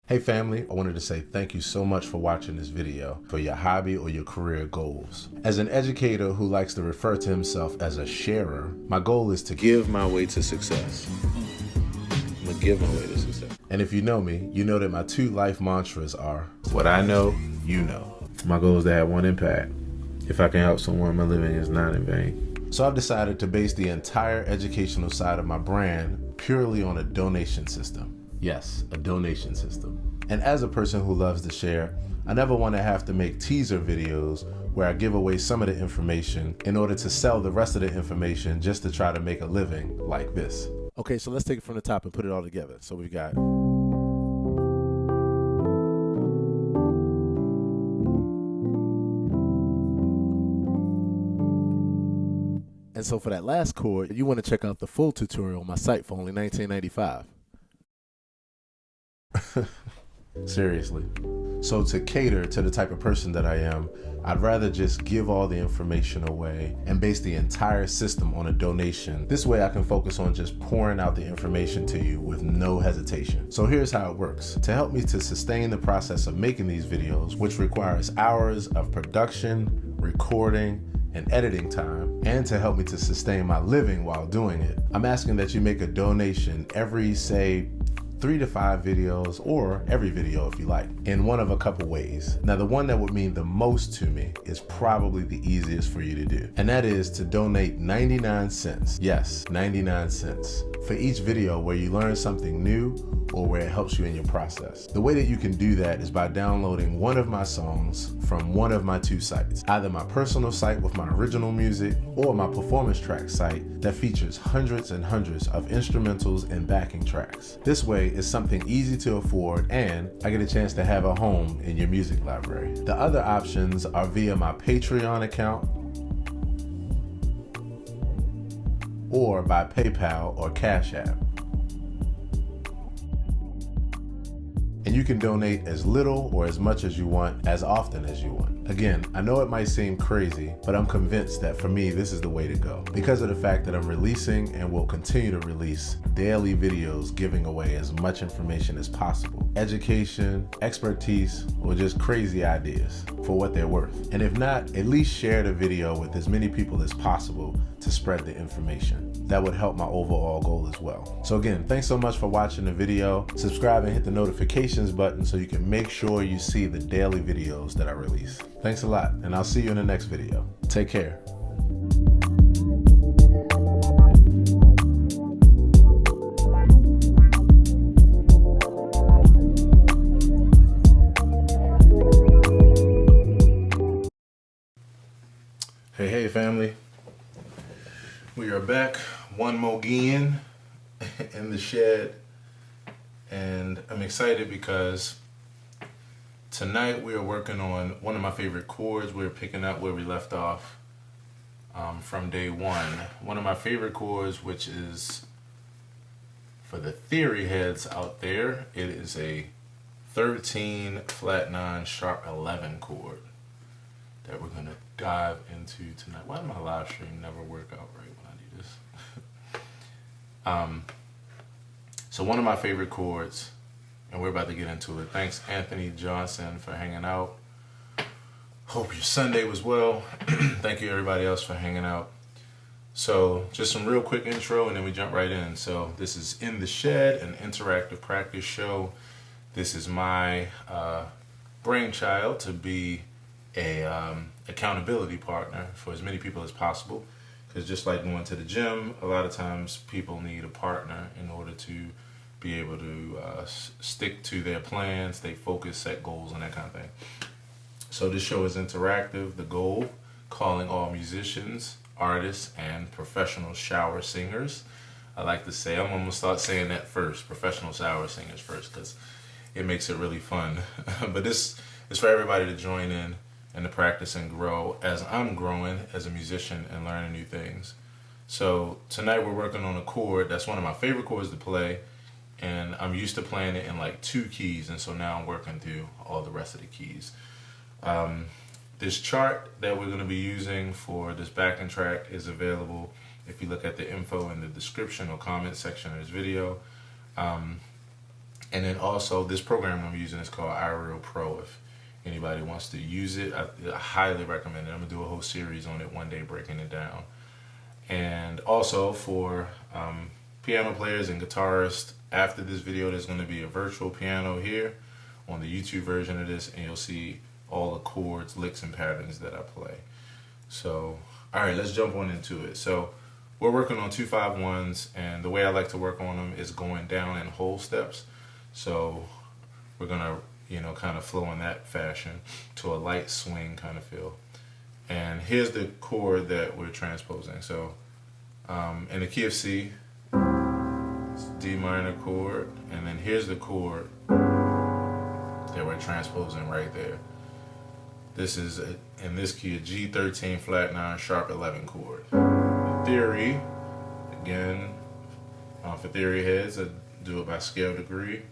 Hey family, I wanted to say thank you so much for watching this video for your hobby or your career goals. As an educator who likes to refer to himself as a sharer, my goal is to give my way to success. I'm gonna give my way to success. And if you know me, you know that my two life mantras are, what I know, you know. My goal is to have one impact. If I can help someone, my living is not in vain. So I've decided to base the entire educational side of my brand purely on a donation system. Yes, a donation system. And as a person who loves to share, I never want to have to make teaser videos where I give away some of the information in order to sell the rest of the information just to try to make a living like this. Okay, so let's take it from the top and put it all together. So we've got and so for that last chord, you want to check out the full tutorial on my site for only $19.95. Seriously. So to cater to the type of person that I am, I'd rather just give all the information away and base the entire system on a donation. This way I can focus on just pouring out the information to you with no hesitation. So here's how it works. To help me to sustain the process of making these videos, which requires hours of production, recording, and editing time, and to help me to sustain my living while doing it, I'm asking that you make a donation every, say, 3 to 5 videos, or every video if you like, in one of a couple ways. Now, the one that would mean the most to me is probably the easiest for you to do, and that is to donate 99 cents. Yes, 99 cents for each video where you learn something new or where it helps you in your process. The way that you can do that is by downloading one of my songs from one of my two sites, either my personal site with my original music or my performance track site that features hundreds and hundreds of instrumentals and backing tracks. This way, it's something easy to afford and I get a chance to have a home in your music library. The other options are via my Patreon account or by PayPal or Cash App. And you can donate as little or as much as you want, as often as you want. Again, I know it might seem crazy, but I'm convinced that for me, this is the way to go. Because of the fact that I'm releasing and will continue to release daily videos giving away as much information as possible. Education, expertise, or just crazy ideas for what they're worth. And if not, at least share the video with as many people as possible to spread the information. That would help my overall goal as well. So again, thanks so much for watching the video. Subscribe and hit the notifications button so you can make sure you see the daily videos that I release. Thanks a lot, and I'll see you in the next video. Take care. Hey family. We are back one more again in the shed, and I'm excited because tonight we are working on one of my favorite chords. We're picking up where we left off from day one. One of my favorite chords, which is for the theory heads out there, it is a 13 flat 9 sharp 11 chord that we're gonna dive into tonight. Why did my live stream never work out right when I do this? So one of my favorite chords, and we're about to get into it. Thanks Anthony Johnson for hanging out. Hope your Sunday was well. Thank you everybody else for hanging out. So just some real quick intro and then we jump right in. So this is In the Shed, an interactive practice show. This is my brainchild to be a accountability partner for as many people as possible, because just like going to the gym, a lot of times people need a partner in order to be able to stick to their plans, stay focused, set goals, and that kind of thing. So this show is interactive. The goal, calling all musicians, artists, and professional shower singers. I like to say, I'm gonna start saying that first, professional shower singers first, because it makes it really fun. But this is for everybody to join in and to practice and grow as I'm growing as a musician and learning new things. So tonight we're working on a chord that's one of my favorite chords to play, and I'm used to playing it in like 2 keys, and so now I'm working through all the rest of the keys. This chart that we're going to be using for this backing track is available if you look at the info in the description or comment section of this video. And then also this program I'm using is called iReal Pro. If anybody wants to use it, I highly recommend it. I'm gonna do a whole series on it one day, breaking it down. And also for piano players and guitarists, after this video there's going to be a virtual piano here on the YouTube version of this, and you'll see all the chords, licks, and patterns that I play. So alright, let's jump on into it. So we're working on 2-5-1s, and the way I like to work on them is going down in whole steps. So we're gonna, you know, kind of flow in that fashion to a light swing kind of feel. And here's the chord that we're transposing. So in the key of C, it's D minor chord, and then here's the chord that we're transposing right there. This is, in this key, a G13 flat 9 sharp 11 chord. The theory, again, for theory heads, I do it by scale degree.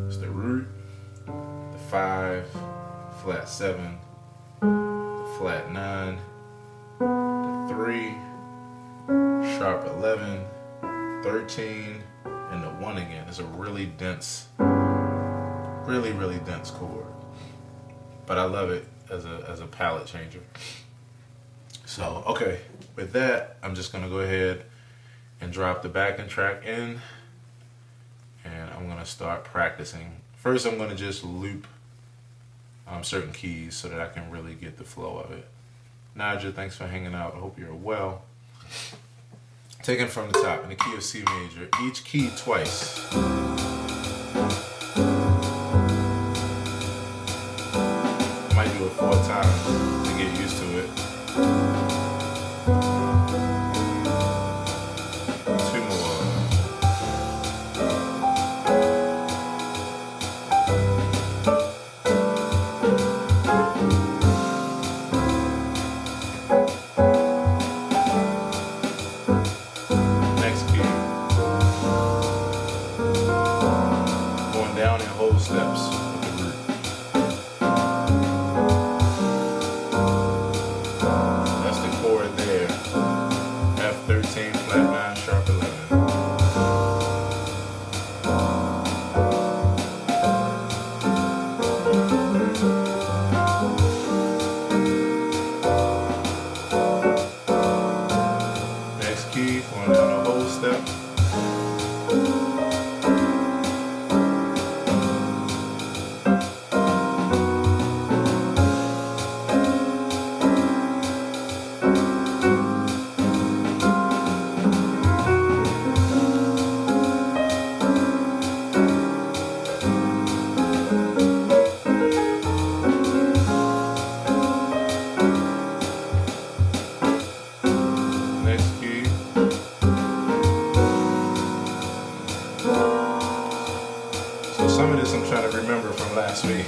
It's the root, the 5, flat 7, the flat 9, the 3, sharp 11, 13, and the 1 again. It's a really dense, really dense chord. But I love it as a palette changer. So, okay, with that, I'm just gonna go ahead and drop the backing track in, and I'm gonna start practicing. First, I'm gonna just loop certain keys so that I can really get the flow of it. Naja, thanks for hanging out. I hope you're well. Taken from the top in the key of C major, each key twice. Might do it 4 times to get used to it. 2 more. Next key. Going down in whole steps with the root. That's the chord there. F13 flat 9 sharp 11. Next key, going down a whole step. Next key. So some of this I'm trying to remember from last week.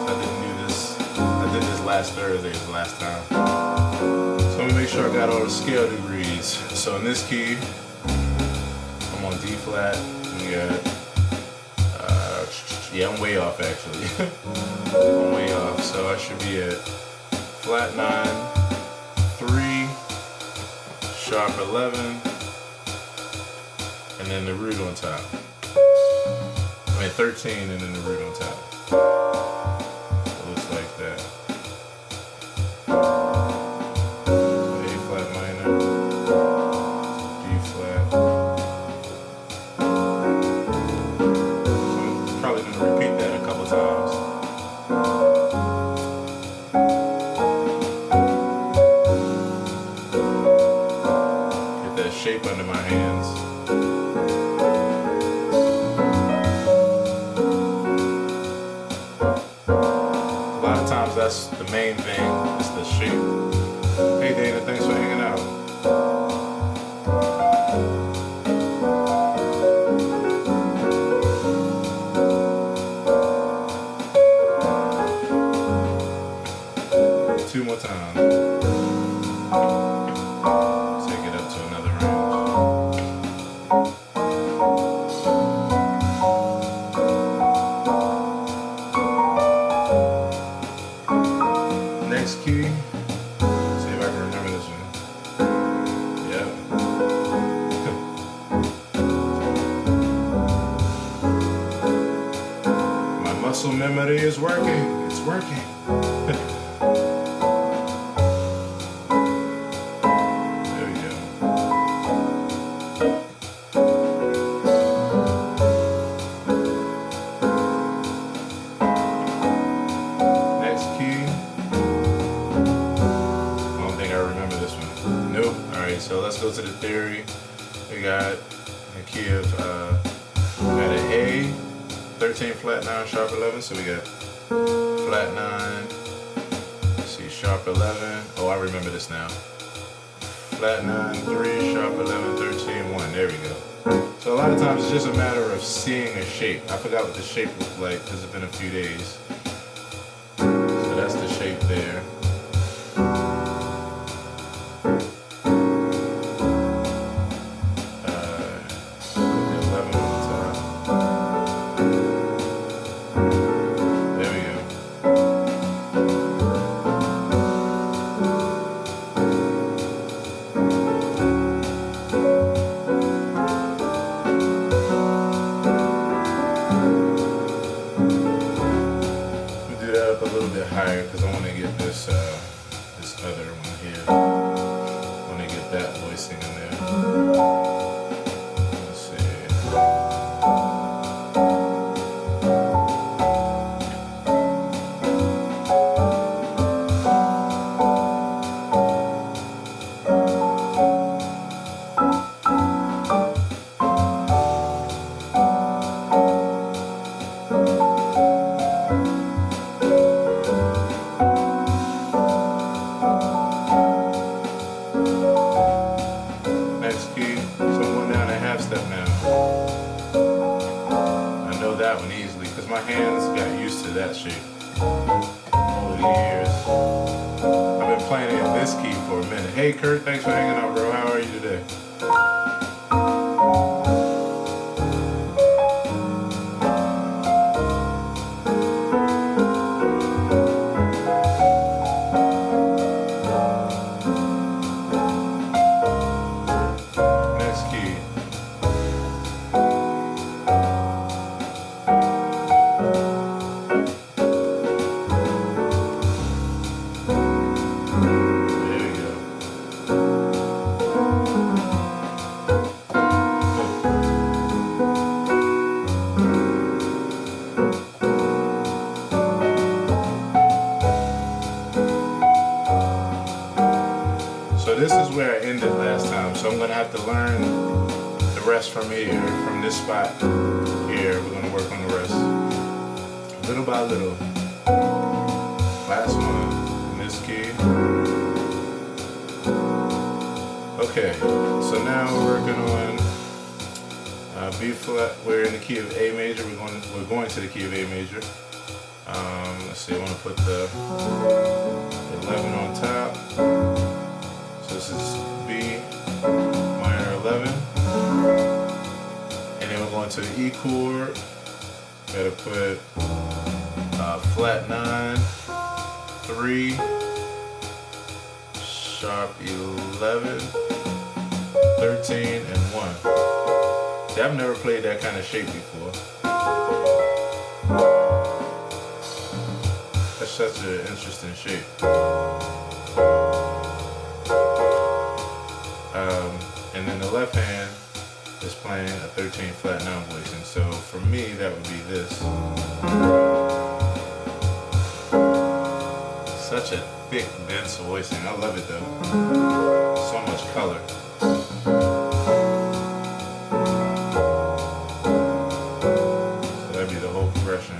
I didn't do this. I did this last Thursday, was the last time. So let me make sure I got all the scale degrees. So in this key, I'm on D flat. We got, yeah, I'm way off actually. I'm way off. So I should be at flat 9, 3, sharp 11, and then the root on top. I mean 13 and then the root on top. It looks like that. So A flat minor, D flat. So I'm probably going to repeat that a couple times. Shape under my hands. A lot of times that's the main thing, is the shape. Hey Dana, thanks for hanging out. Two more times. Take it up to another range. Next key. Muscle memory is working. It's working. There we go. Next key. I don't think I remember this one. Nope. Alright, so let's go to the theory. We got a key of got an A, 13 flat 9, sharp 11. So we got flat 9, let's see, sharp 11. Oh, I remember this now. Flat 9, 3, sharp 11, 13, 1. There we go. So a lot of times it's just a matter of seeing a shape. I forgot what the shape looked like because it's been a few days. So that's the shape there. A little bit higher because I want to get this this other one here. I want to get that voicing in there. Let's see. That one easily because my hands got used to that shape over the years. I've been playing in this key for a minute. Hey Kurt, thanks for hanging out, bro. How are you today? Next key. So this is where I ended last time, so I'm going to have to learn the rest from here, from this spot here. We're going to work on the rest, little by little. Last one in this key. Okay, so now we're working on B flat. We're in the key of A major. We're going to the key of A major. Let's see. I want to put the 11 on top. So this is B minor 11, and then we're going to the E chord. Gotta put flat 9, 3, sharp 11, 13, and 1. See, I've never played that kind of shape before. That's such an interesting shape. And then the left hand is playing a 13 flat 9 voicing. So for me, that would be this. Such a thick, dense voicing. I love it though. So much color. So that'd be the whole progression.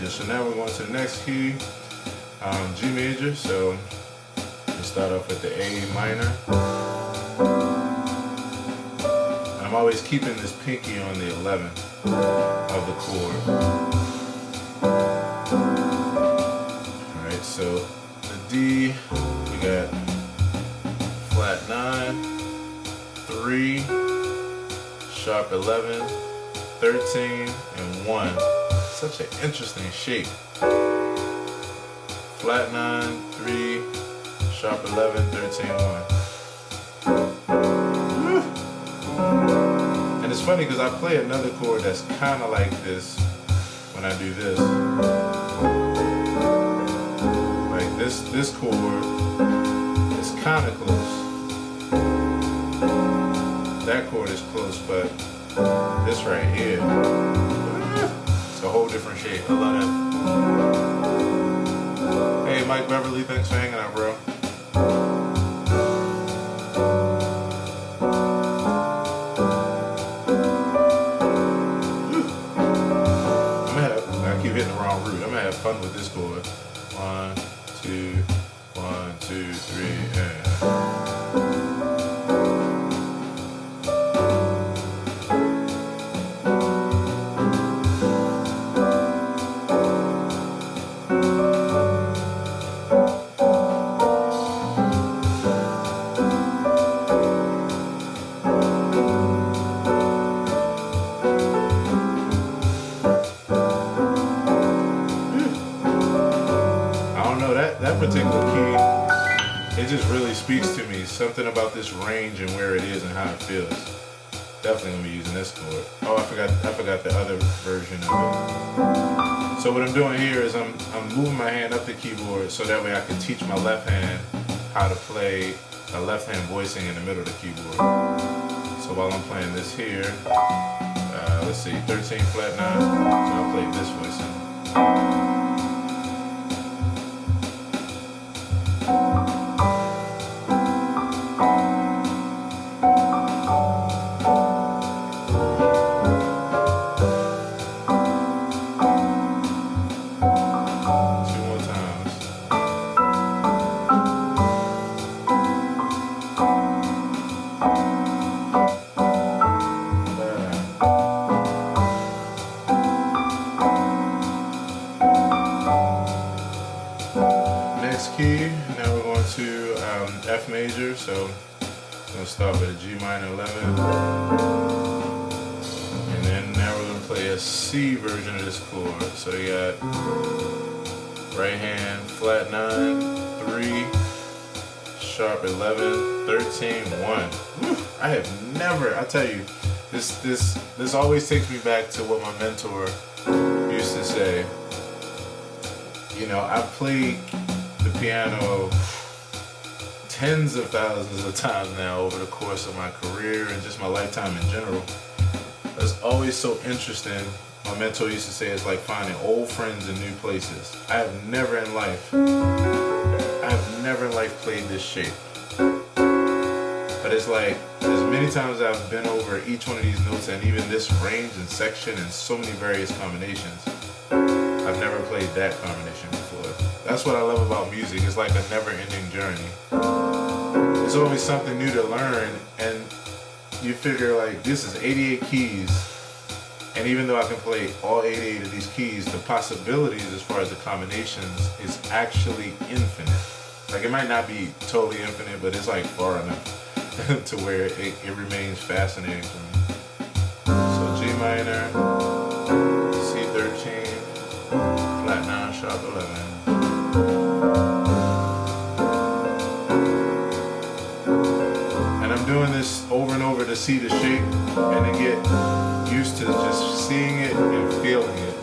So now we're going to the next key, G major. So we start off with the A minor. And I'm always keeping this pinky on the 11th of the chord. Alright, so the D, we got flat 9, 3, sharp 11, 13, and 1. Such an interesting shape. Flat 9, 3, sharp 11, 13, 1. And it's funny because I play another chord that's kind of like this when I do this. Like this chord is kind of close. That chord is close, but this right here, it's a whole different shape. I love that. Hey, Mike Beverly, thanks for hanging out, bro. I keep hitting the wrong root. I'm gonna have fun with this chord. 1, 2, 1, 2, 3, and. That particular key, it just really speaks to me. Something about this range and where it is and how it feels. Definitely gonna be using this chord. Oh, I forgot the other version of it. So what I'm doing here is I'm moving my hand up the keyboard so that way I can teach my left hand how to play a left hand voicing in the middle of the keyboard. So while I'm playing this here, let's see, 13 flat 9. So I'll play this voicing. Key. Now we're going to F major, so I'm going to start with a G minor 11, and then now we're going to play a C version of this chord. So you got right hand flat 9, 3, sharp 11, 13, 1. Whew. I have never, I tell you, this always takes me back to what my mentor used to say. You know, I've played the piano tens of thousands of times now over the course of my career and just my lifetime in general. It's always so interesting. My mentor used to say it's like finding old friends in new places. I have never in life played this shape. But it's like, as many times I've been over each one of these notes and even this range and section and so many various combinations, I've never played that combination before. That's what I love about music. It's like a never-ending journey. It's always something new to learn, and you figure like this is 88 keys, and even though I can play all 88 of these keys, the possibilities as far as the combinations is actually infinite. Like it might not be totally infinite, but it's like far enough to where it remains fascinating for me. So G minor, C13, flat 9, sharp 11. And I'm doing this over and over to see the shape and to get used to just seeing it and feeling it.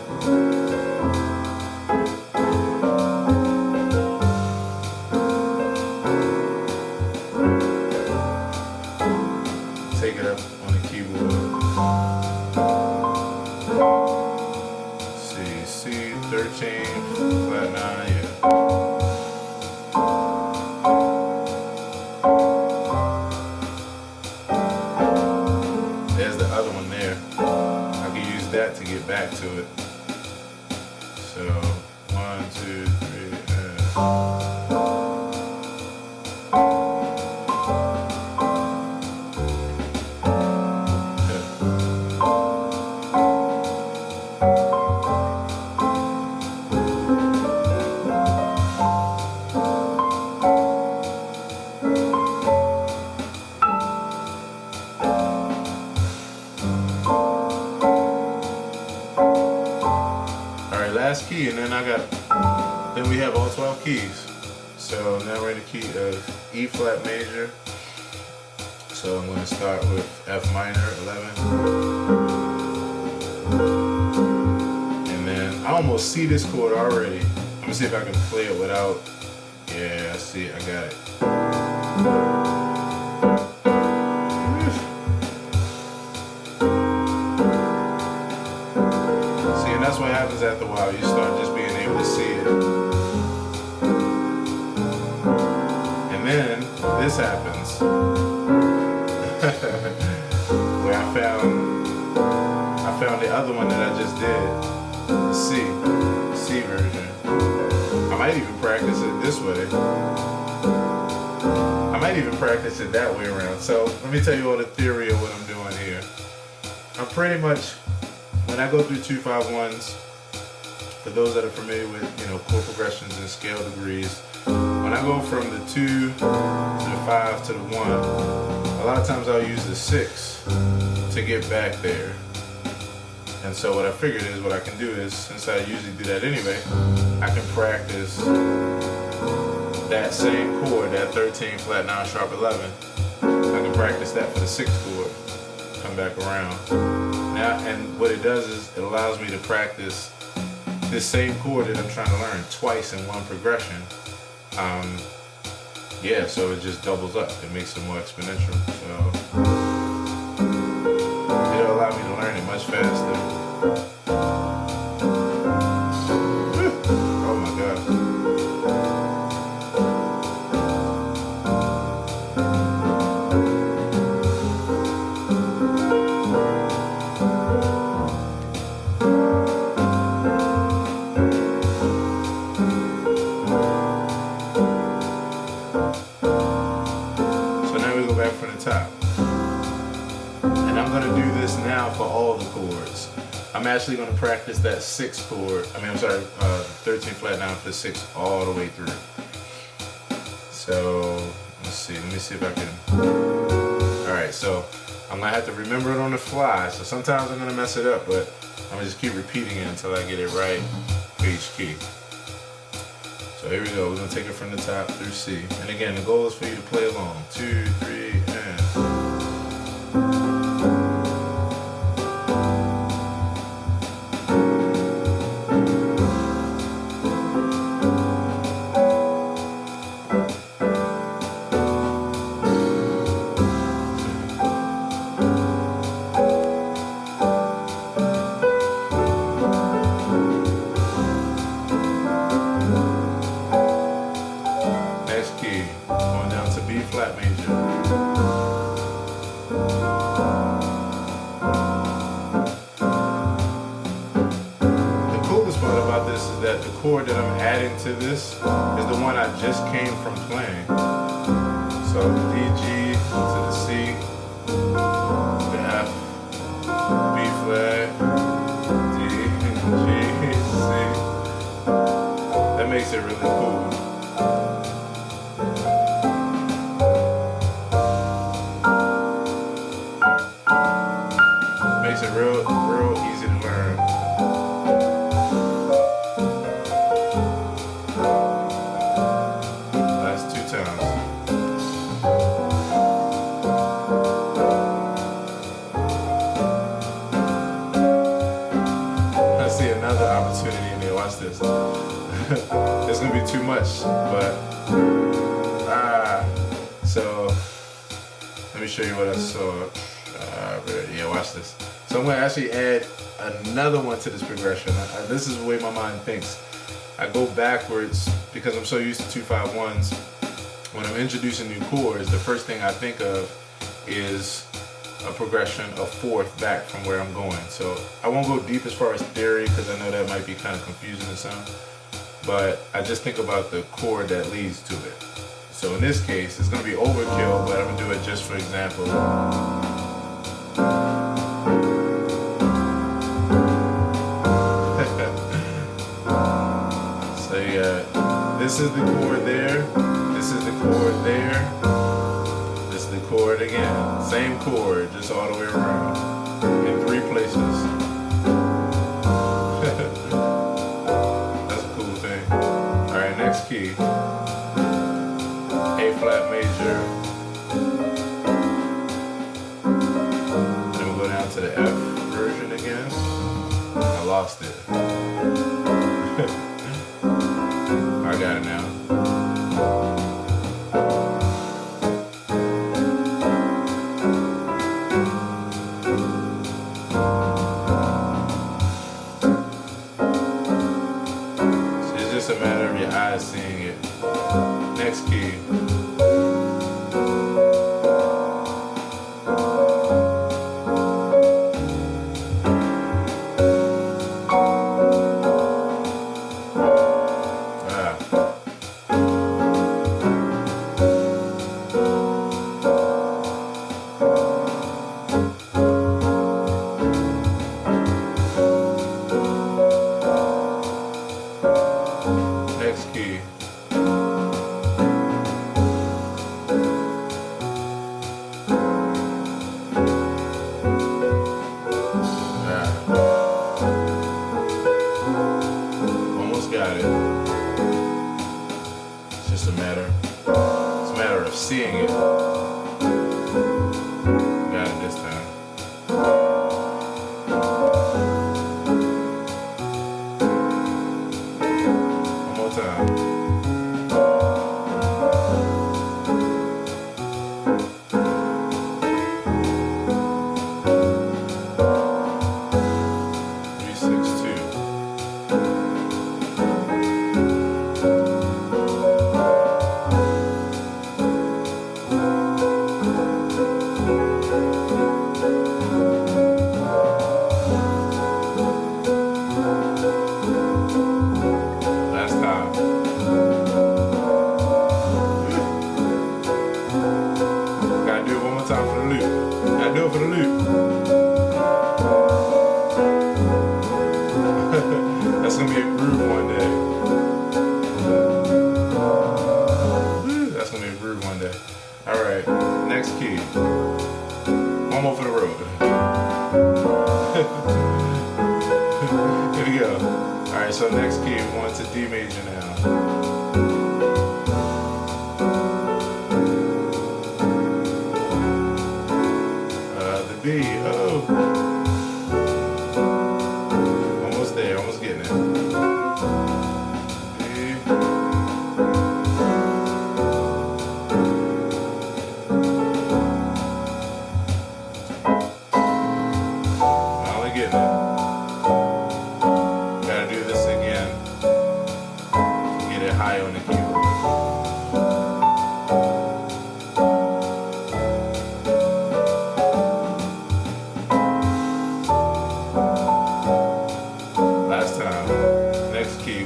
Take it up on the keyboard. C13, flat 9, yeah. There's the other one there. I can use that to get back to it. So 1, 2, 3, key, and then then we have all 12 keys. So now we're in the key of E flat major. So I'm going to start with F minor 11. And then I almost see this chord already. I'm going to see if I can play it without. Yeah, I see it. I got it. See, and that's what happens after a while. You start just being able to see it. And then this happens. Where I found the other one that I just did, the C version. I might even practice it this way. I might even practice it that way around. So let me tell you all the theory of what I'm doing here. I'm pretty much, when I go through 2-5-1s, for those that are familiar with, chord progressions and scale degrees, when I go from the 2 to the 5 to the 1, a lot of times I'll use the 6 to get back there. And so what I figured is, what I can do is, since I usually do that anyway, I can practice that same chord, that 13 flat 9 sharp 11. I can practice that for the 6th chord, come back around. Now, and what it does is it allows me to practice this same chord that I'm trying to learn twice in one progression. Yeah, so it just doubles up. It makes it more exponential. So it'll allow me to learn it much faster. Oh my God. From the top. And I'm going to do this now for all the chords. I'm actually going to practice that 6th chord, 13 flat 9 for the 6 all the way through. So, let me see if I can. Alright, so I'm going to have to remember it on the fly. So sometimes I'm going to mess it up, but I'm going to just keep repeating it until I get it right for each key. So here we go, we're going to take it from the top through C. And again, the goal is for you to play along. 2, 3, and... that the chord that I'm adding to this is the one I just came from playing. So D, G to the C, the F, B flat, D, G, C. That makes it really cool. Makes it real easy to learn. Opportunity in there. Watch this. It's gonna be too much, but so let me show you what I saw. Yeah, watch this. So I'm gonna actually add another one to this progression. This is the way my mind thinks. I go backwards because I'm so used to 2-5-1s. When I'm introducing new chords, the first thing I think of is a progression of 4th back from where I'm going. So I won't go deep as far as theory because I know that might be kind of confusing to some, but I just think about the chord that leads to it. So in this case, it's going to be overkill, but I'm going to do it just for example. So yeah, this is the chord there, this is the chord there, this is the chord again, same chord, just all the way around, in 3 places. Next key, A flat major. Then we'll go down to the F version again. I lost it. I got it now. It's a matter of your eyes seeing it. Next key. Next key. Almost got it. It's just a matter of seeing it. Got it this time. Time. Time for the loop. Gotta do it for the loop. That's gonna be a groove one day. That's gonna be a groove one day. Alright, next key. One more for the road. Here we go. Alright, so next key, we're going to D major now. B, oh. Almost there, almost getting it. B. Finally getting it. Gotta do this again to get it high on the keyboard.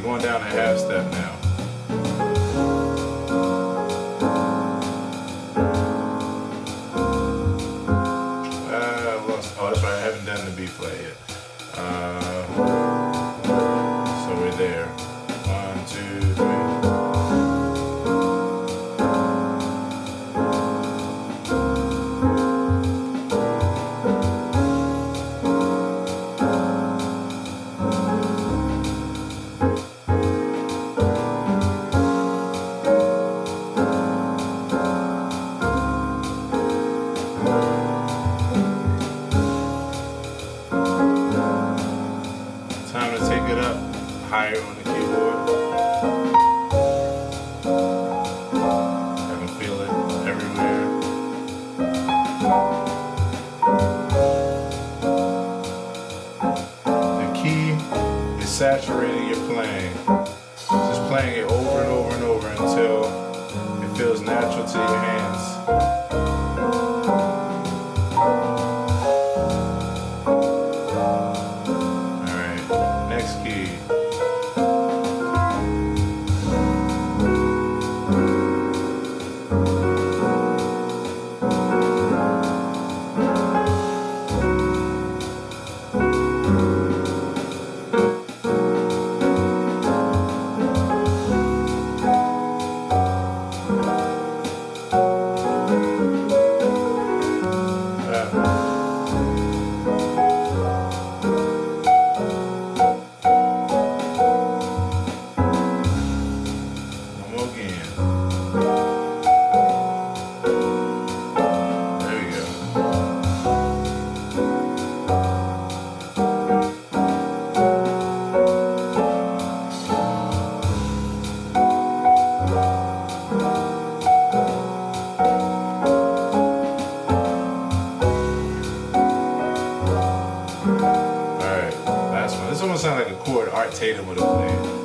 Going down a half step now. Oh, that's right, I haven't done the B flat yet. So we're there. 1, 2, 3. One more again. There we go. Alright, last one. This almost sounds like a chord Art Tatum would have played.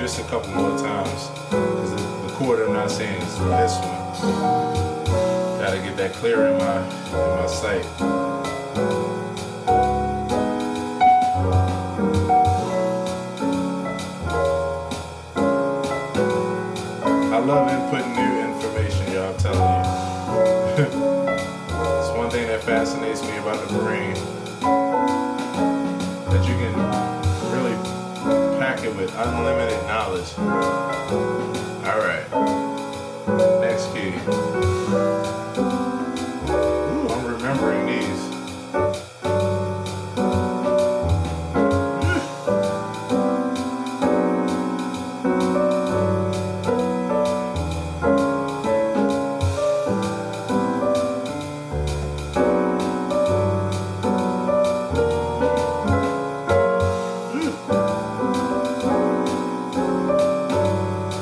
A couple more times because the chord I'm not saying is this one. Gotta get that clear in my sight. I love inputting new information, y'all. I'm telling you. It's one thing that fascinates me about the brain, that you can really pack it with unlimited knowledge. Alright. Next key. Ooh, I'm remembering these.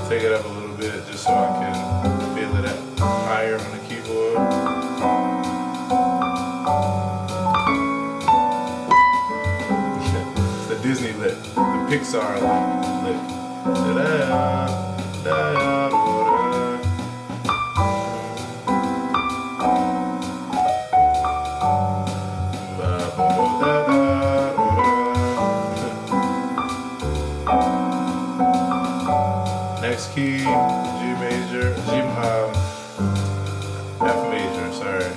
Take it up a little bit just so I can feel it up higher on the keyboard. It's the Disney lip, the Pixar lip. Next key, G major, F major, sorry.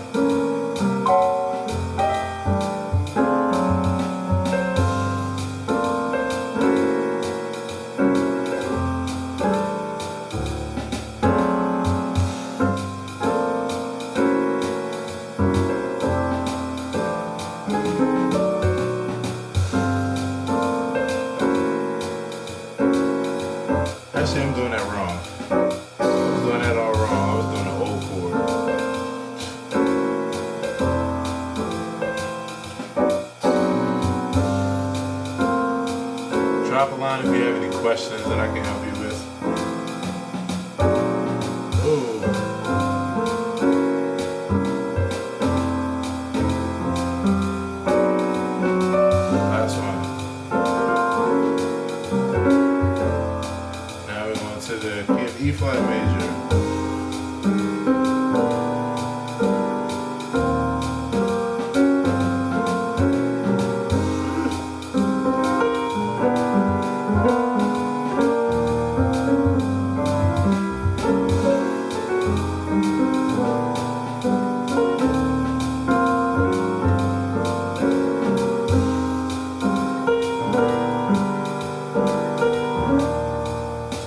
Actually, I'm doing that wrong. I was doing that all wrong. I was doing the old chord. Drop a line if you have any questions that I can help you with. Ooh. Last one. To the key of E flat major.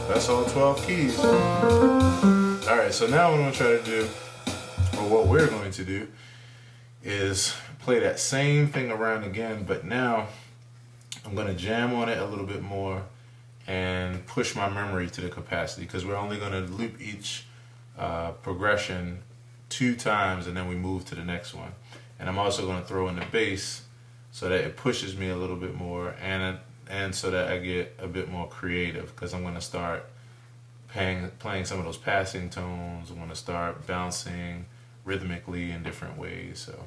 That's all 12 keys. Alright, so now what I'm going to try to do, or what we're going to do, is play that same thing around again, but now I'm going to jam on it a little bit more and push my memory to the capacity, because we're only going to loop each progression 2 times and then we move to the next one. And I'm also going to throw in the bass so that it pushes me a little bit more, and so that I get a bit more creative, because I'm going to start playing some of those passing tones. I'm going to start bouncing rhythmically in different ways. So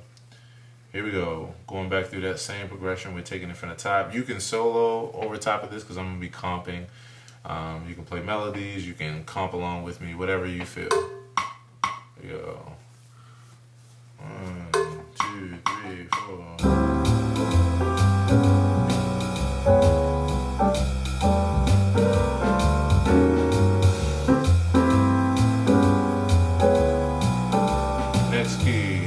here we go, going back through that same progression. We're taking it from the top. You can solo over top of this because I'm going to be comping. You can play melodies, you can comp along with me, whatever you feel. Here we go. 1, 2, 3, 4. Next key,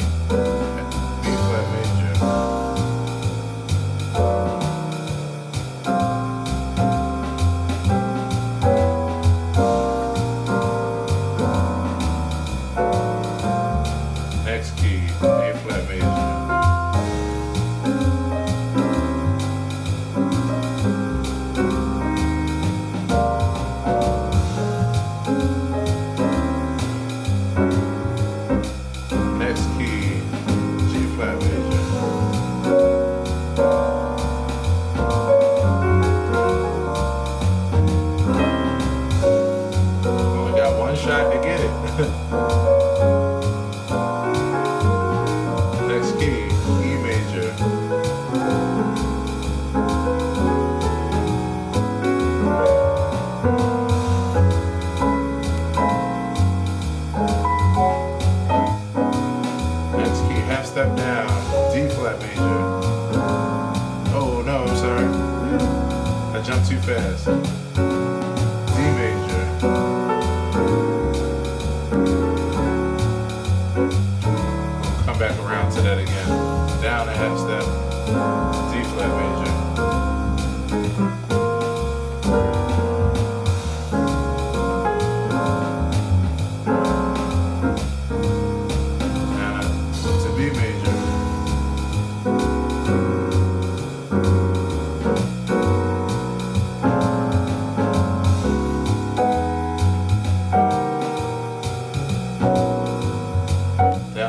step down, D flat major. Oh no, I'm sorry. I jumped too fast. D major. We'll come back around to that again. Down a half step, D flat major.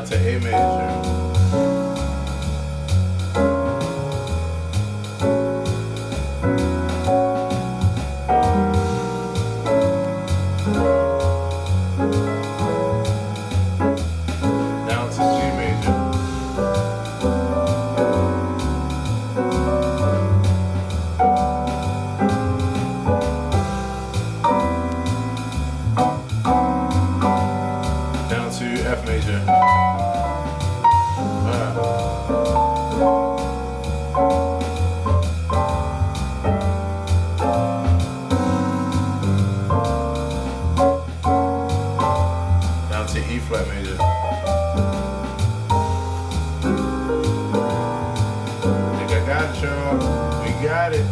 To A major. Down to G major. Down to F major. Down to E flat major. Think I got it, y'all. We got it.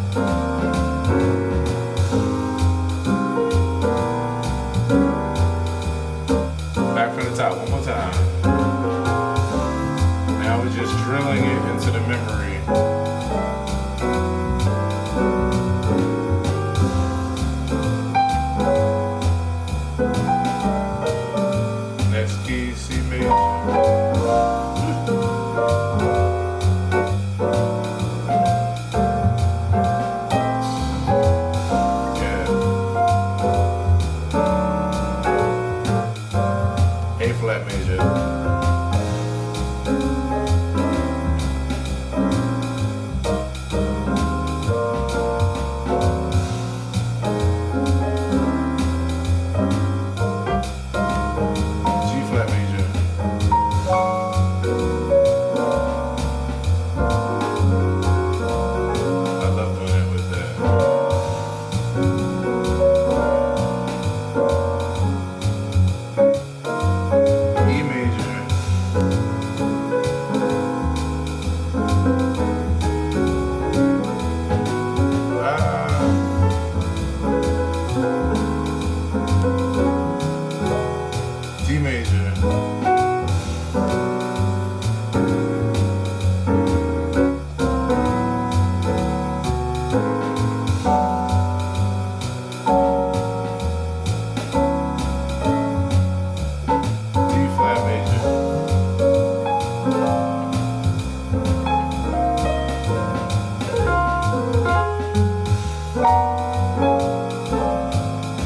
Back from the top one more time. Now we're just drilling it into the memory. Next key, C major. Yeah. A flat major. D major. D flat major.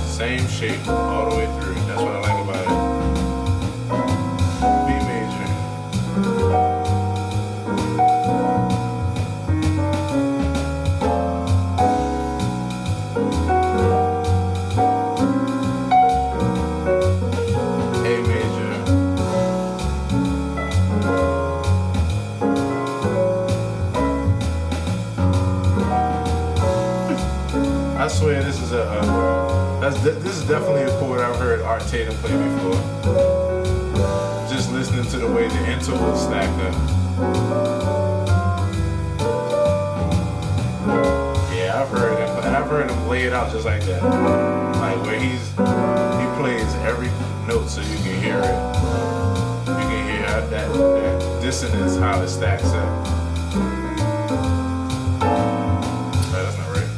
Same shape all the way through. That's what I like about it. B major. A major. I swear this is this is definitely a chord I've heard Art Tatum play before. Just listening to the way the intervals stack up. Yeah, I've heard him, and I've heard him lay it out just like that. Like where he plays every note so you can hear it. You can hear that dissonance, how it stacks up. That's not right.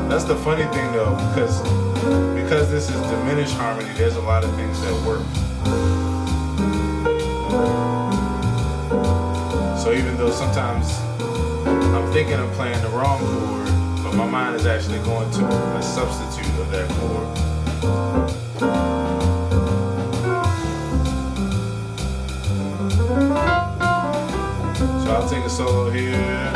That's the funny thing though, because this is diminished harmony, there's a lot of things that work. So even though sometimes I'm thinking I'm playing the wrong chord, but my mind is actually going to a substitute of that chord. So I'll take a solo here.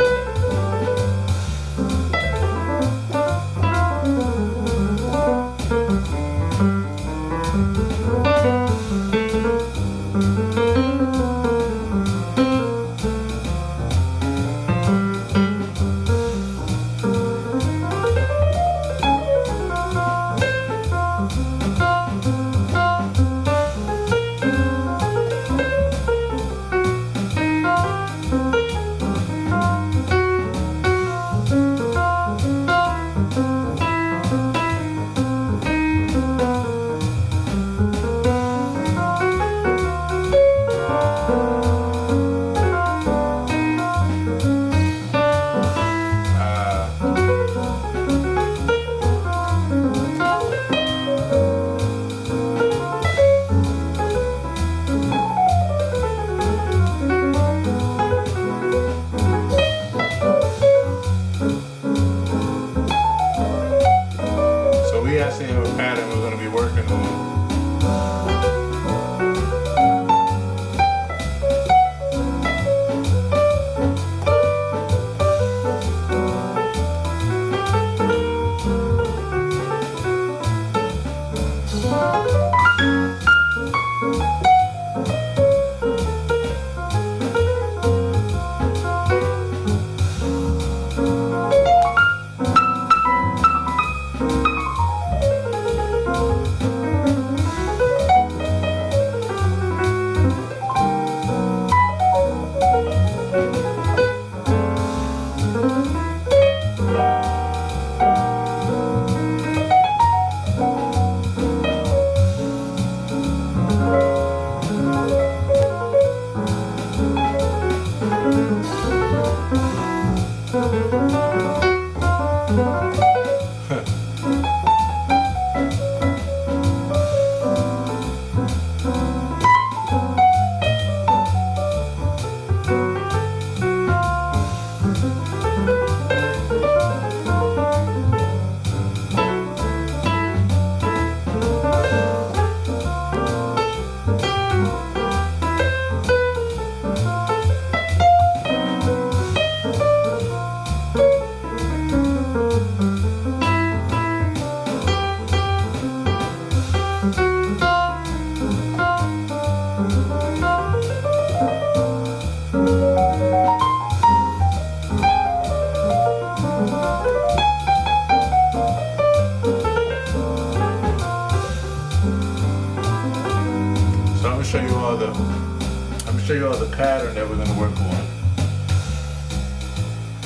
show you all the pattern that we're going to work on.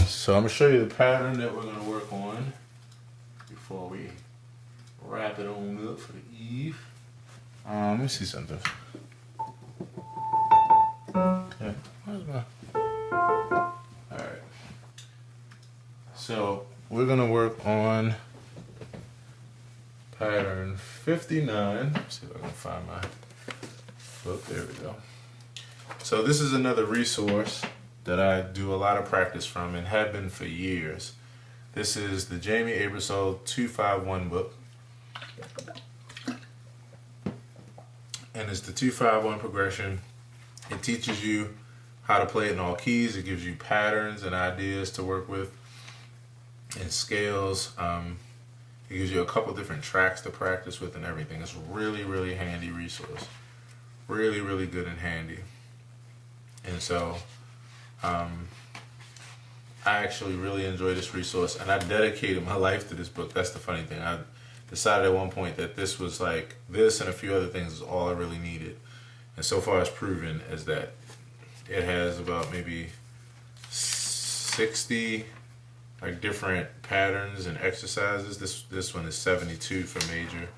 So I'm going to show you the pattern that we're going to work on before we wrap it on up for the eve. Let me see something. Okay. Alright. So we're going to work on pattern 59. Let's see if I can find my book. There we go. So this is another resource that I do a lot of practice from and have been for years. This is the Jamie Aebersold 251 book. And it's the 251 progression. It teaches you how to play it in all keys. It gives you patterns and ideas to work with and scales. It gives you a couple different tracks to practice with and everything. It's a really, really handy resource. Really, really good and handy. And so I actually really enjoy this resource, and I dedicated my life to this book. That's the funny thing. I decided at one point that this was like, this and a few other things is all I really needed. And so far it's proven as that. It has about maybe 60 like different patterns and exercises. This one is 72 for major.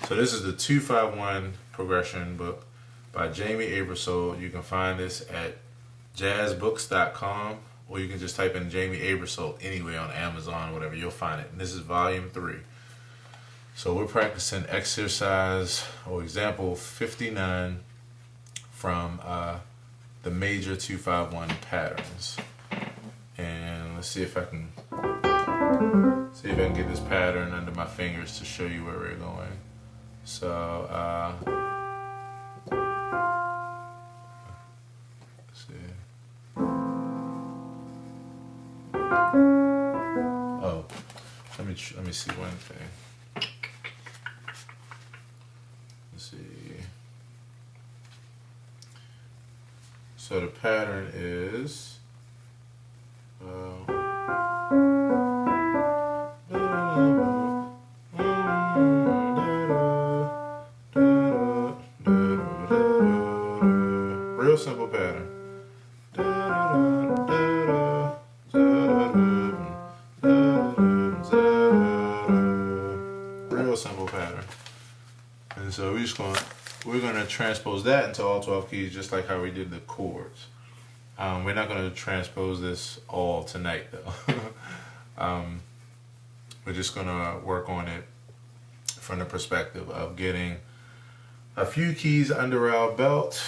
So this is the 251 progression book by Jamie Aebersold. You can find this at jazzbooks.com, or you can just type in Jamie Aebersold anyway on Amazon or whatever, you'll find it. And this is volume 3. So we're practicing exercise or example 59 from the major 251 patterns. And let's see if I can get this pattern under my fingers to show you where we're going. So let's see. Oh, let me see one thing. Let's see. So the pattern is real simple pattern. Real simple pattern. And so we're gonna transpose that into all 12 keys, just like how we did the chords. We're not gonna transpose this all tonight though. We're just gonna work on it from the perspective of getting a few keys under our belt,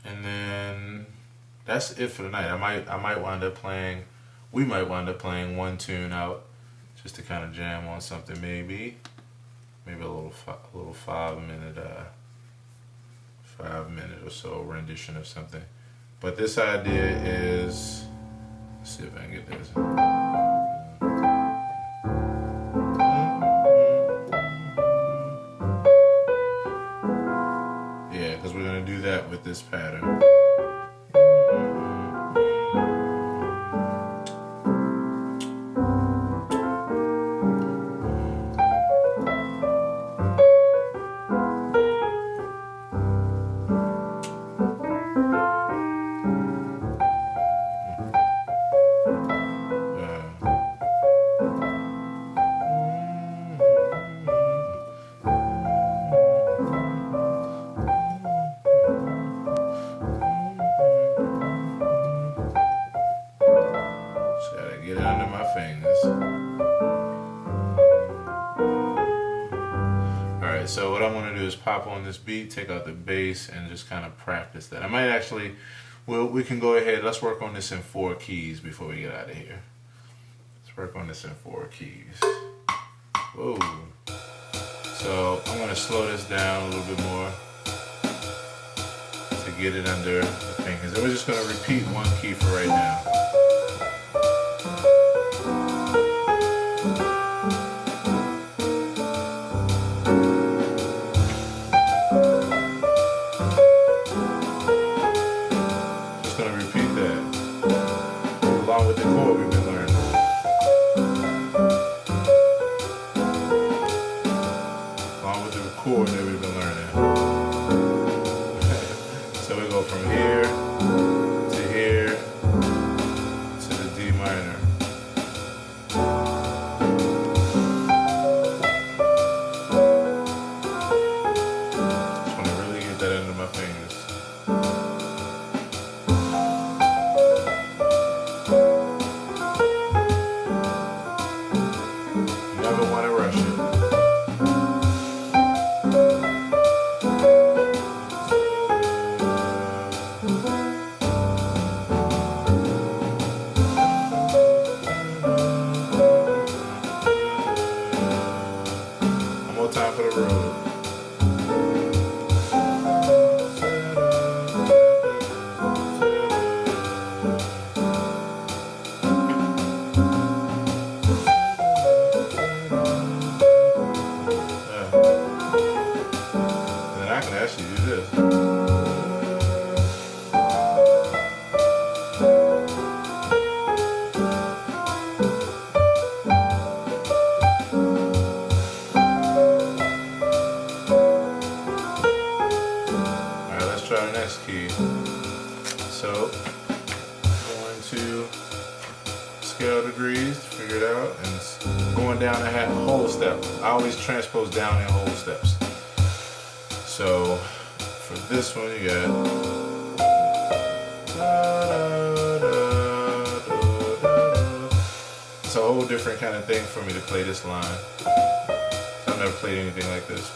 and then that's it for the night. I might wind up playing. We might wind up playing one tune out, just to kind of jam on something. Maybe a little 5 minute or so rendition of something. But this idea is, let's see if I can get this. Yeah, because we're gonna do that with this pattern. Get it under my fingers. Alright, so what I want to do is pop on this beat, take out the bass, and just kind of practice that. I might actually, well, we can go ahead, let's work on this in 4 keys before we get out of here. Let's work on this in 4 keys. Whoa. So I'm going to slow this down a little bit more to get it under the fingers. And we're just going to repeat 1 key for right now. With the chord we've been learning. Along with the chord that we've been learning. So we go from here scale degrees to figure it out, and it's going down a whole step. I always transpose down in whole steps. So for this one, you got it's a whole different kind of thing for me to play this line. I've never played anything like this.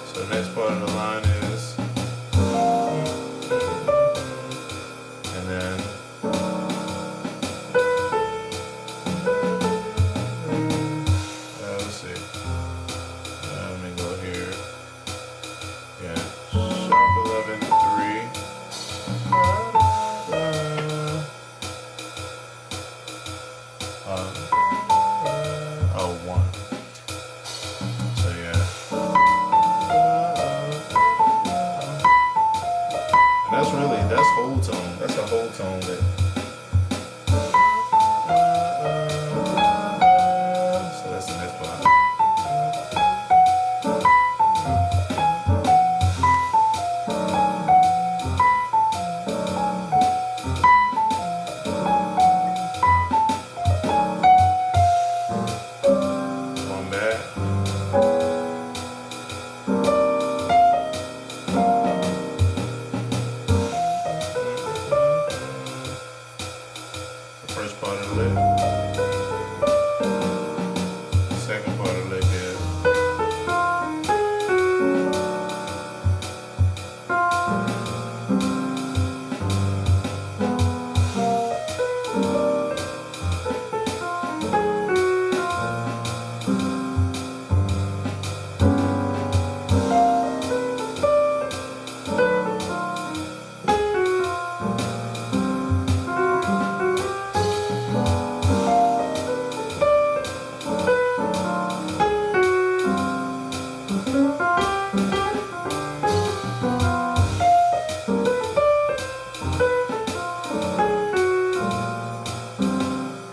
So the next part of the line is, and then let's see. Let me go here. Yeah, sharp 11, 3. Oh, 1. So yeah. And that's whole tone. That's a whole tone that. So that's the next part. Going back. The first part of the lick. The second part of the lick is.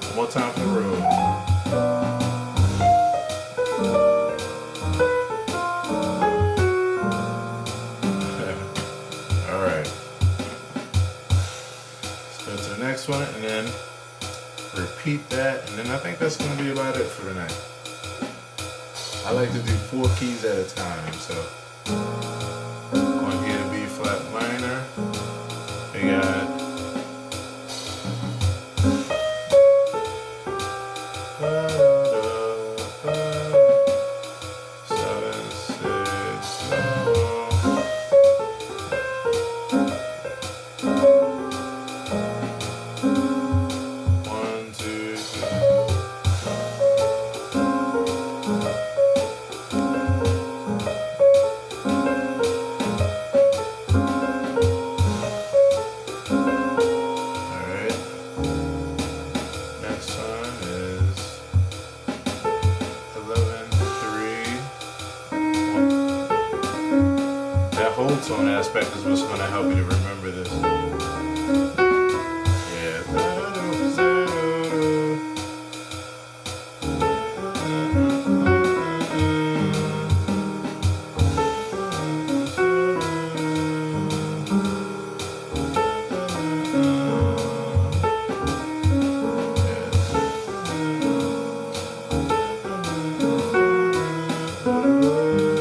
One more time for the road. Alright. Let's go to the next one and then repeat that, and then I think that's going to be about it for tonight. I like to do 4 keys at a time, so going here to B flat minor. We got whole tone aspect is what's going to help you to remember this. Yeah.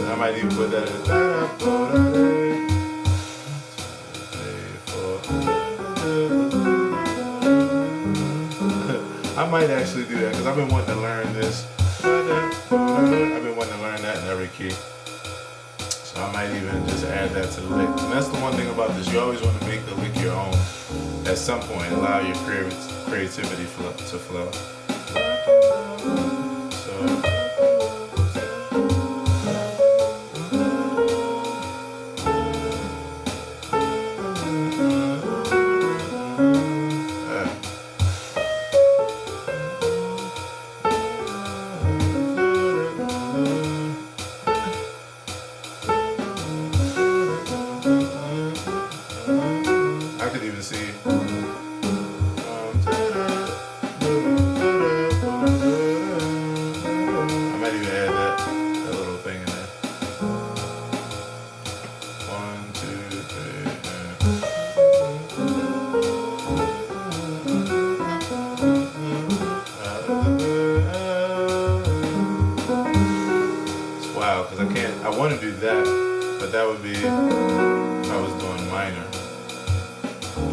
I might even put that in. I might actually do that because I've been wanting to learn this. I've been wanting to learn that in every key. So I might even just add that to the lick. And that's the one thing about this. You always want to make the lick your own at some point. Allow your creativity to flow. So. I could even see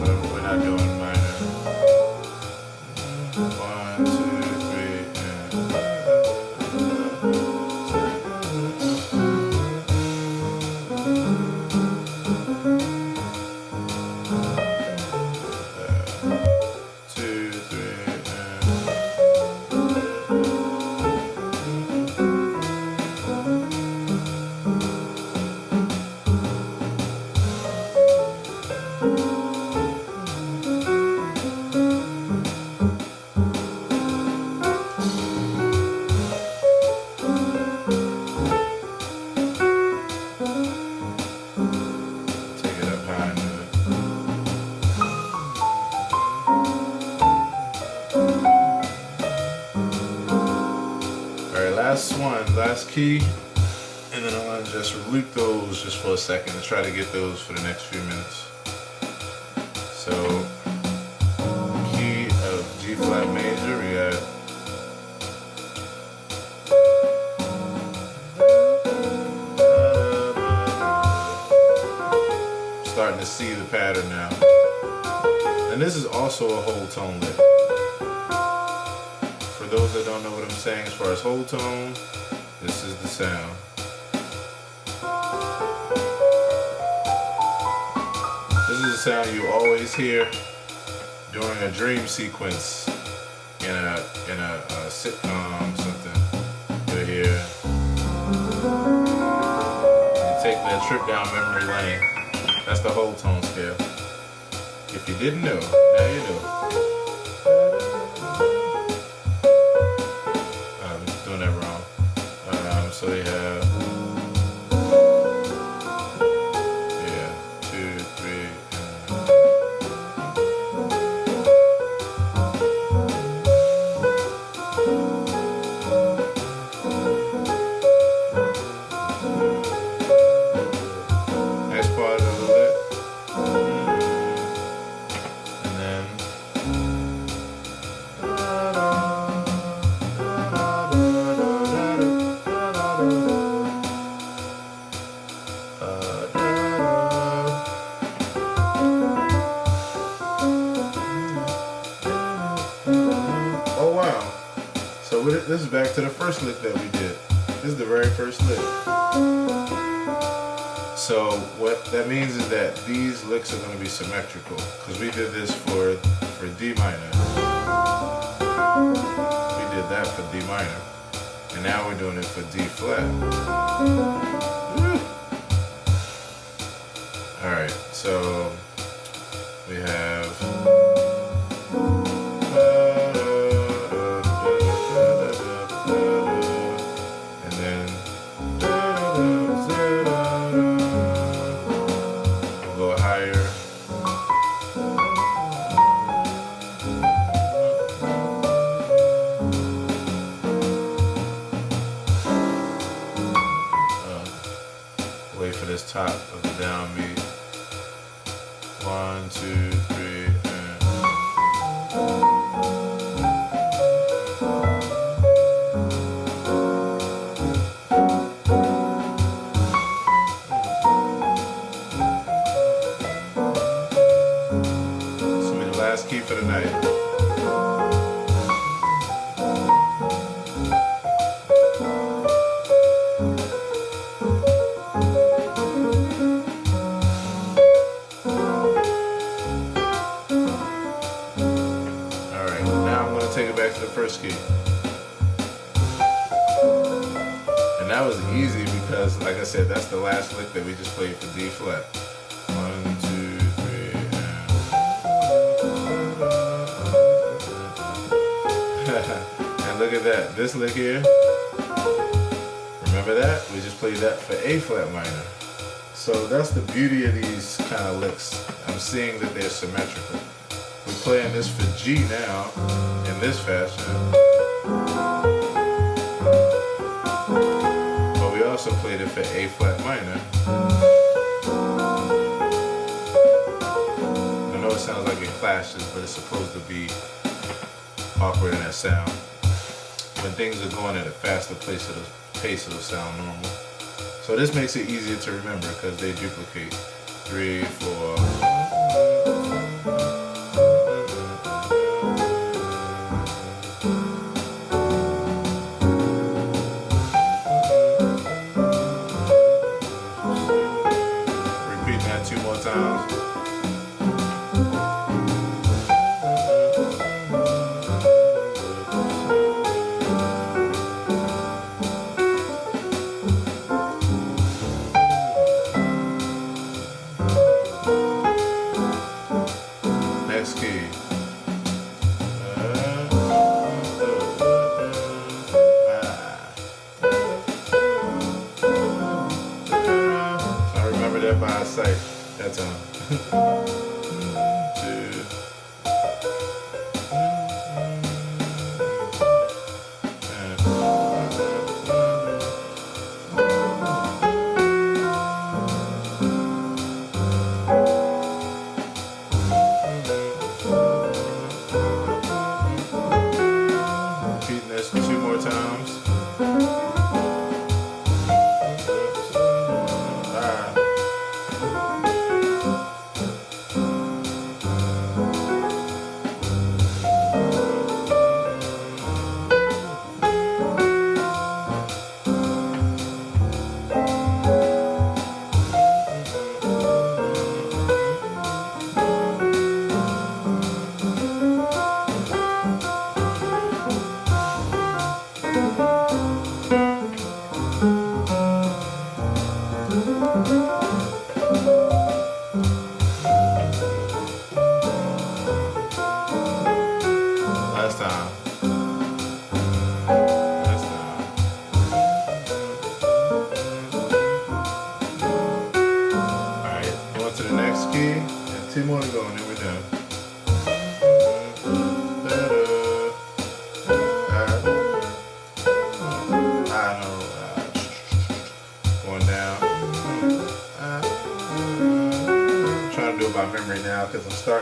but we're not doing minor. 1, 2, 3, last key, and then I'm going to just loop those just for a second and try to get those for the next few minutes. So, key of G flat major, we got starting to see the pattern now. And this is also a whole tone lick. For those that don't know what I'm saying as far as whole tone, this is the sound. This is the sound you always hear during a dream sequence in a sitcom, something. You'll hear. You take that trip down memory lane. That's the whole tone scale. If you didn't know, now you know. I'm doing that wrong. So we have, yeah, 2, 3, next part of the lick, and then. Oh wow, so this is back to the first lick that we did. This is the very first lick. So what that means is that these licks are going to be symmetrical, because we did this for D minor. We did that for D minor, and now we're doing it for D flat. Woo. All right, so we have. Wait for this top of the downbeat. 1, 2, 3, and this will be the last key for the night. Take it back to the first key. And that was easy because, like I said, that's the last lick that we just played for D flat. 1, 2, 3, and look at that. This lick here, remember that? We just played that for A flat minor. So that's the beauty of these kind of licks. I'm seeing that they're symmetrical. We're playing this for G now, in this fashion. But we also played it for A flat minor. I know it sounds like it clashes, but it's supposed to be awkward in that sound. When things are going at a faster pace, it'll sound normal. So this makes it easier to remember because they duplicate. 3, 4.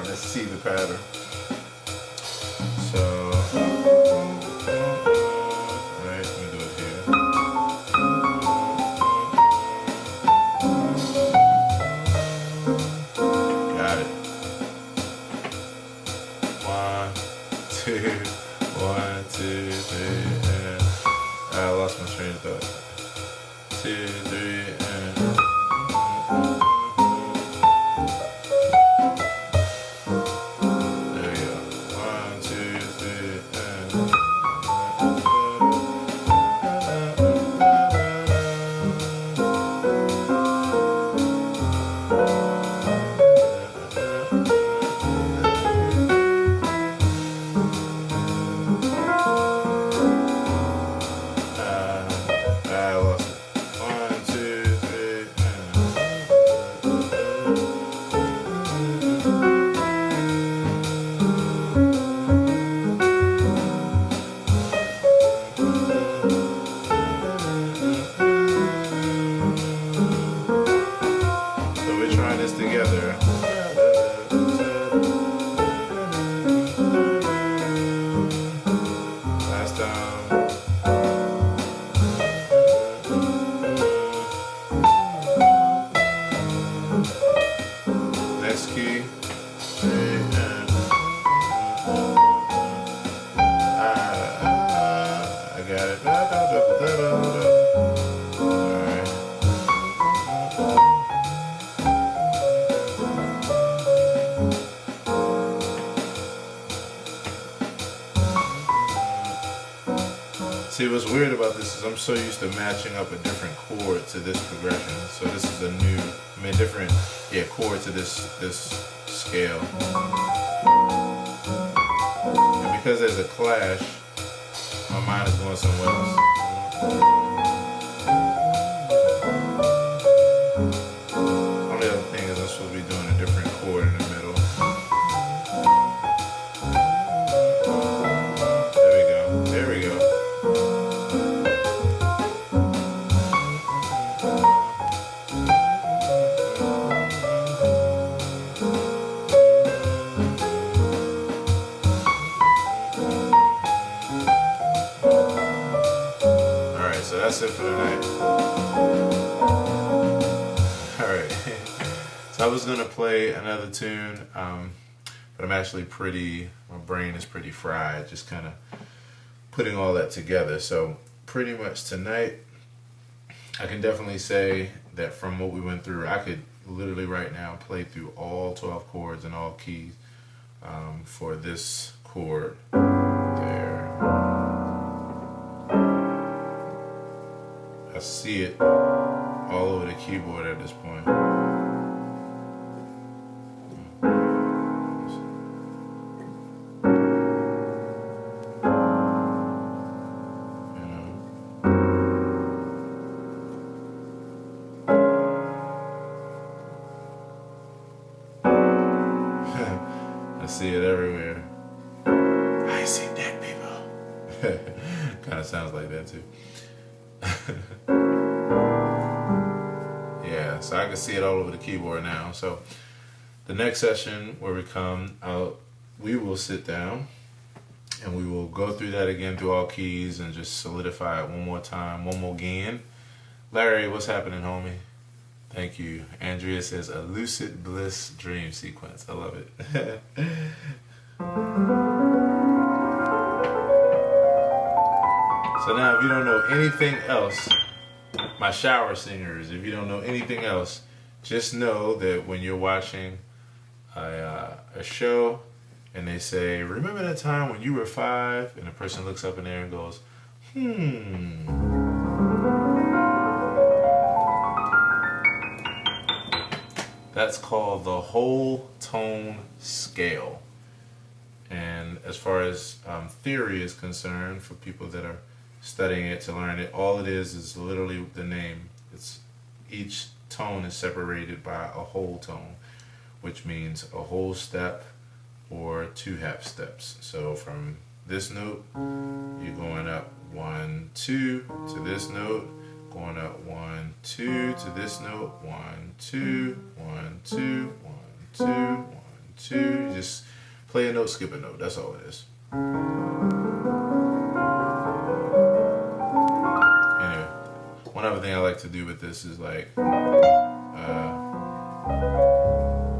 starting to see the pattern. So, alright, let me do it here. Got it. 1, 2, 1, 2, 3, and I lost my train of thought. 2, 3, and together. Last time. Next key. I got it. See, what's weird about this is I'm so used to matching up a different chord to this progression. So this is a new, different, chord to this scale. And because there's a clash, my mind is going somewhere else. Only other thing is I'm supposed to be doing a different chord in the middle. There we go. So that's it for tonight. Alright. So I was going to play another tune, but I'm actually my brain is pretty fried, just kind of putting all that together. So pretty much tonight, I can definitely say that from what we went through, I could literally right now play through all 12 chords and all keys for this chord there. I see it all over the keyboard at this point. I see it everywhere. I see dead people. Kind of sounds like that too. Yeah, so I can see it all over the keyboard now. So the next session where we come out, we will sit down and we will go through that again through all keys and just solidify it one more time, one more again. Larry, what's happening, homie? Thank you. Andrea says a lucid bliss dream sequence. I love it. So now if you don't know anything else, my shower singers, if you don't know anything else, just know that when you're watching a show and they say, remember that time when you were 5, and the person looks up in there and goes, that's called the whole tone scale. And as far as theory is concerned, for people that are studying it to learn it, all it is literally the name. It's each tone is separated by a whole tone, which means a whole step or 2 half steps. So from this note, you're going up 1, 2 to this note, going up 1, 2 to this note, 1, 2, 1, 2, 1, 2, 1, 2. Just play a note, skip a note. That's all it is. Anyway, one other thing I like to do with this is like,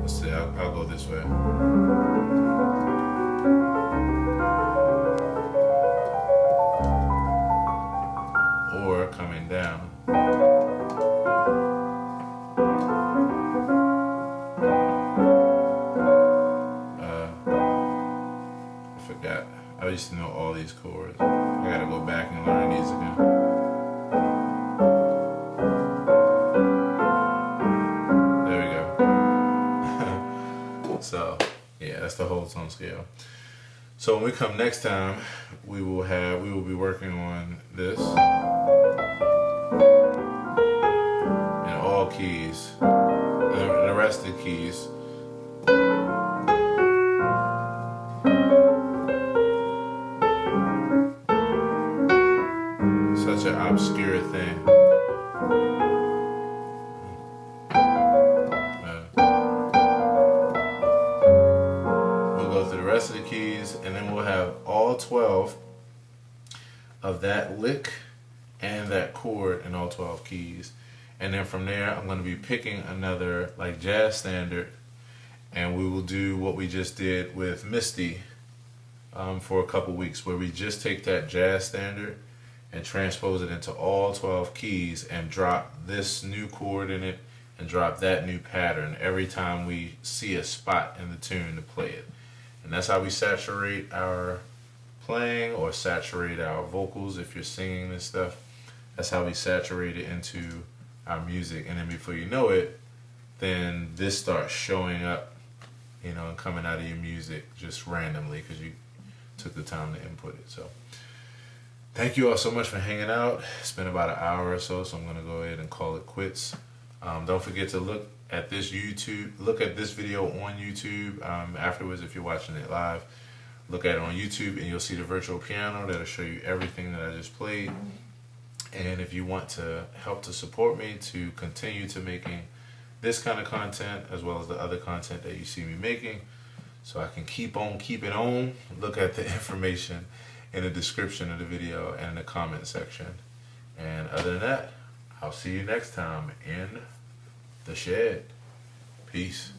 let's see, I'll go this way. Or coming down. I forgot. I used to know all these chords. I gotta go back and learn these again. There we go. So, yeah, that's the whole tone scale. So when we come next time, we will be working on this in all keys, the rest of the keys. Such an obscure thing. We'll go through the rest of the keys, and then we'll have all 12 of that lick and that chord in all 12 keys. And then from there, I'm going to be picking another like jazz standard, and we will do what we just did with Misty for a couple weeks, where we just take that jazz standard and transpose it into all 12 keys and drop this new chord in it and drop that new pattern every time we see a spot in the tune to play it. And that's how we saturate our playing, or saturate our vocals if you're singing this stuff. That's how we saturate it into our music. And then before you know it, then this starts showing up, you know, and coming out of your music just randomly because you took the time to input it. So thank you all so much for hanging out. It's been about an hour or so, so I'm going to go ahead and call it quits. Don't forget to look at this video on YouTube afterwards if you're watching it live. Look at it on YouTube and you'll see the virtual piano that'll show you everything that I just played. And if you want to help to support me to continue to making this kind of content as well as the other content that you see me making, so I can keep on keeping on, look at the information in the description of the video and in the comment section. And other than that, I'll see you next time in the shed. Peace.